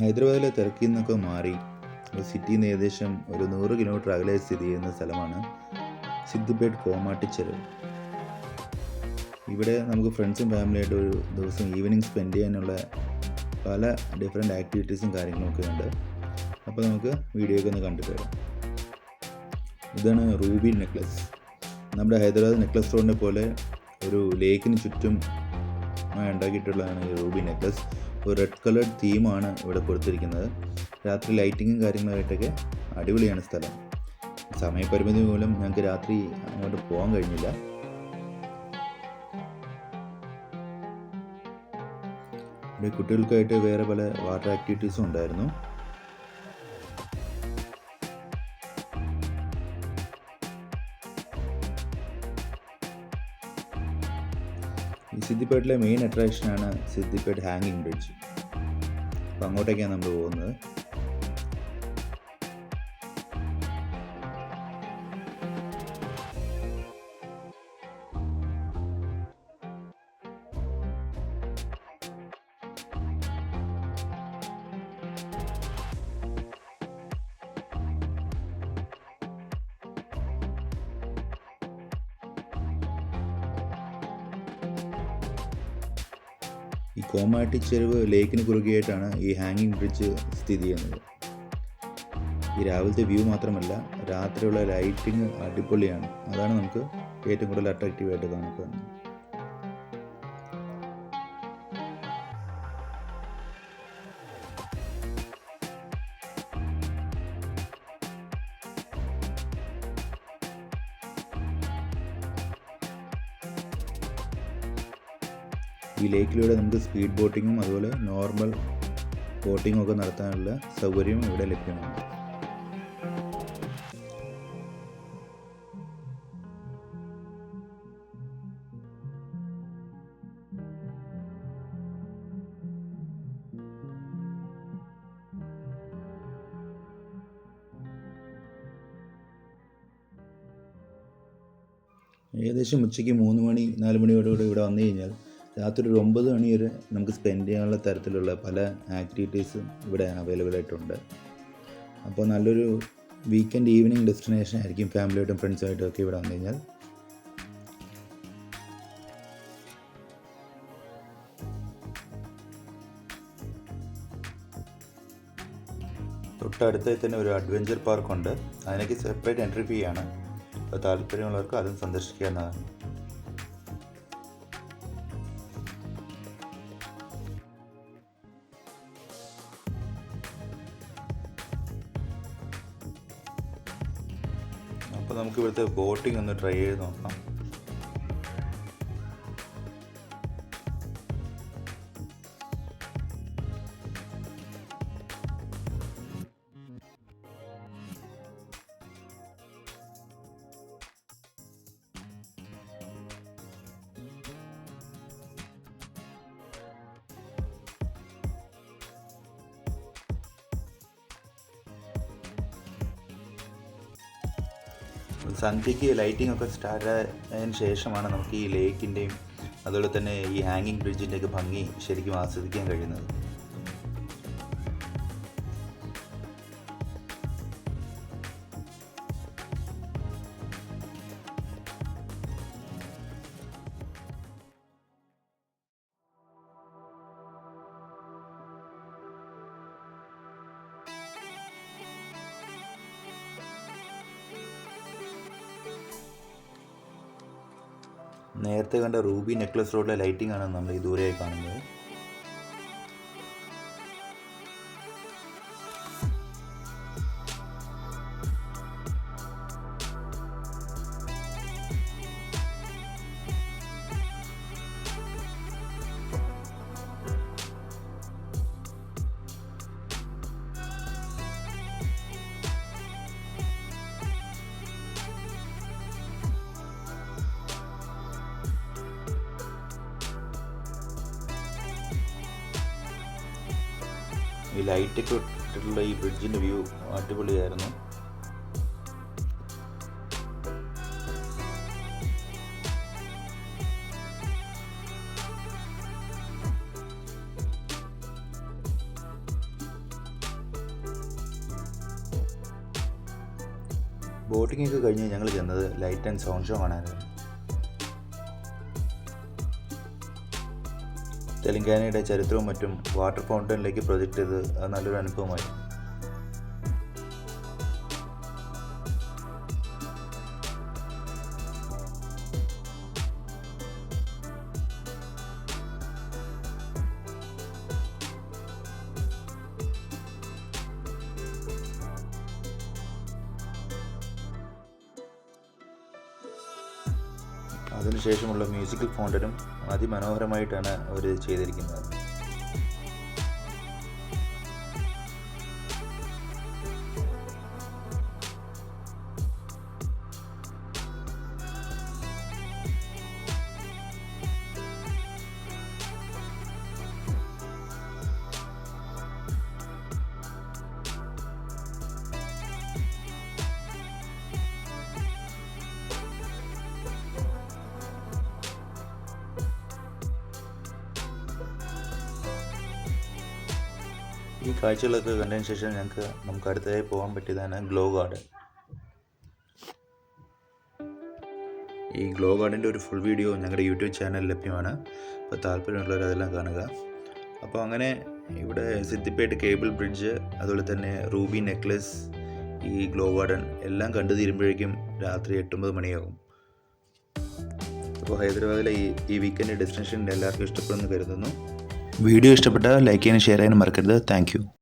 ഹൈദരാബാദിലെ തിരക്കിൽ നിന്നൊക്കെ മാറി സിറ്റിയിൽ നിന്ന് ഏകദേശം ഒരു 100 കിലോമീറ്റർ അകലെ സ്ഥിതി ചെയ്യുന്ന സ്ഥലമാണ് സിദ്ദിപേട്ട് കോമാട്ടിച്ചെരുവ്. ഇവിടെ നമുക്ക് ഫ്രണ്ട്സും ഫാമിലിയായിട്ട് ഒരു ദിവസം ഈവനിങ് സ്പെൻഡ് ചെയ്യാനുള്ള പല ഡിഫറെൻറ്റ് ആക്ടിവിറ്റീസും കാര്യങ്ങളൊക്കെ ഉണ്ട്. അപ്പോൾ നമുക്ക് വീഡിയോ ഒക്കെ ഒന്ന് കണ്ടിട്ട് വരാം. ഇതാണ് റൂബി നെക്ലസ്. നമ്മുടെ ഹൈദരാബാദ് നെക്ലസ് റോഡിനെ പോലെ ഒരു ലേക്കിന് ചുറ്റും ഉണ്ടാക്കിയിട്ടുള്ളതാണ് ഈ റൂബി നെക്ലസ്. ഒരു റെഡ് കളർഡ് തീമാണ് ഇവിടെ കൊടുത്തിരിക്കുന്നത്. രാത്രി ലൈറ്റിങ്ങും കാര്യങ്ങളായിട്ടൊക്കെ അടിപൊളിയാണ് സ്ഥലം. സമയപരിമിതി മൂലം ഞങ്ങൾക്ക് രാത്രി അങ്ങോട്ട് പോകാൻ കഴിഞ്ഞില്ല. ഇവിടെ കുട്ടികൾക്കായിട്ട് വേറെ പല വാട്ടർ ആക്ടിവിറ്റീസും ഉണ്ടായിരുന്നു. ഈ സിദ്ദിപേട്ടിലെ മെയിൻ അട്രാക്ഷനാണ് സിദ്ദിപേട്ട് ഹാങ്ങിങ് ബ്രിഡ്ജ്. അപ്പോൾ അങ്ങോട്ടേക്കാണ് നമ്മൾ പോകുന്നത്. ഈ കോമാട്ടിച്ചെരുവ് ലേക്കിന് കുറുകെയായിട്ടാണ് ഈ ഹാങ്ങിങ് ബ്രിഡ്ജ് സ്ഥിതി ചെയ്യുന്നത്. ഈ രാവിലത്തെ വ്യൂ മാത്രമല്ല, രാത്രിയുള്ള ലൈറ്റിങ് അടിപൊളിയാണ്. അതാണ് നമുക്ക് ഏറ്റവും കൂടുതൽ അട്രാക്റ്റീവായിട്ട് കാണുന്നത്. ഈ ലേക്കിലൂടെ നമുക്ക് സ്പീഡ് ബോട്ടിങ്ങും അതുപോലെ നോർമൽ ബോട്ടിങ്ങും ഒക്കെ നടത്താനുള്ള സൗകര്യവും ഇവിടെ ലഭ്യമാണ്. ഏകദേശം ഉച്ചയ്ക്ക് 3 മണി 4 മണിയോടുകൂടി ഇവിടെ വന്നു കഴിഞ്ഞാൽ രാത്രി ഒരു 9 മണി വരെ നമുക്ക് സ്പെൻഡ് ചെയ്യാനുള്ള തരത്തിലുള്ള പല ആക്ടിവിറ്റീസും ഇവിടെ അവൈലബിൾ ആയിട്ടുണ്ട്. അപ്പോൾ നല്ലൊരു വീക്കെൻഡ് ഈവനിങ് ഡെസ്റ്റിനേഷൻ ആയിരിക്കും ഫാമിലിയായിട്ടും ഫ്രണ്ട്സായിട്ടും ഒക്കെ ഇവിടെ വന്നു കഴിഞ്ഞാൽ. തൊട്ടടുത്തായി തന്നെ ഒരു അഡ്വഞ്ചർ പാർക്കുണ്ട്. അതിനൊക്കെ സെപ്പറേറ്റ് എൻട്രി ഫീ ആണ്. അപ്പോൾ താല്പര്യമുള്ളവർക്ക് അതും സന്ദർശിക്കാവുന്നതാണ്. അപ്പോൾ നമുക്ക് ഇവിടുത്തെ ബോട്ടിംഗ് ഒന്ന് ട്രൈ ചെയ്ത് നോക്കാം. സന്ധ്യയ്ക്ക് ലൈറ്റിംഗ് ഒക്കെ സ്റ്റാർട്ട് ആയതിനു ശേഷമാണ് നമുക്ക് ഈ ലേക്കിൻ്റെയും അതുപോലെ തന്നെ ഈ ഹാങ്ങിങ് ബ്രിഡ്ജിൻ്റെയൊക്കെ ഭംഗി ശരിക്കും ആസ്വദിക്കാൻ കഴിയുന്നത്. നേരത്തെ കണ്ട റൂബി നെക്ലസ് റോഡിലെ ലൈറ്റിംഗ് ആണ് നമ്മൾ ഈ ദൂരെയായി കാണുന്നത്. ഈ ലൈറ്റൊക്കെ ഇട്ടിട്ടുള്ള ഈ ബ്രിഡ്ജിൻ്റെ വ്യൂ അടിപൊളിയായിരുന്നു. ബോട്ടിംഗ് ഒക്കെ കഴിഞ്ഞ് ഞങ്ങൾ ചെന്നത് ലൈറ്റ് ആൻഡ് സൗണ്ട് ഷോ കാണാനായിരുന്നു. തെലങ്കാനയുടെ ചരിത്രവും മറ്റും വാട്ടർ ഫൗണ്ടനിലേക്ക് പ്രൊജക്റ്റ് ചെയ്ത് അത് നല്ലൊരു അനുഭവമായി. അതിനുശേഷമുള്ള മ്യൂസിക്കൽ ഫൗണ്ടനും അതിമനോഹരമായിട്ടാണ് അവർ ചെയ്തിരിക്കുന്നത്. ഈ കാഴ്ചകളൊക്കെ കണ്ടതിന് ശേഷം നമുക്ക് അടുത്തതായി പോകാൻ പറ്റിയതാണ് ഗ്ലോ ഗാർഡൻ. ഈ ഗ്ലോ ഗാർഡൻ്റെ ഒരു ഫുൾ വീഡിയോ ഞങ്ങളുടെ യൂട്യൂബ് ചാനലിൽ ലഭ്യമാണ്. അപ്പോൾ താല്പര്യമുള്ളവർ അതെല്ലാം കാണുക. അപ്പോൾ അങ്ങനെ ഇവിടെ സിദ്ദിപ്പേട്ട് കേബിൾ ബ്രിഡ്ജ്, അതുപോലെ തന്നെ റൂബി നെക്ലസ്, ഈ ഗ്ലോ ഗാർഡൻ എല്ലാം കണ്ടു തീരുമ്പോഴേക്കും രാത്രി 8-9 മണിയാകും. അപ്പോൾ ഹൈദരാബാദിലെ ഈ വീക്കെൻഡ് ഡെസ്റ്റിനേഷൻ എല്ലാവർക്കും ഇഷ്ടപ്പെടുമെന്ന് കരുതുന്നു. വീഡിയോ ഇഷ്ടപ്പെട്ടാൽ ലൈക്ക് ചെയ്യാനും ഷെയർ ചെയ്യാനും മറക്കരുത്. Thank you.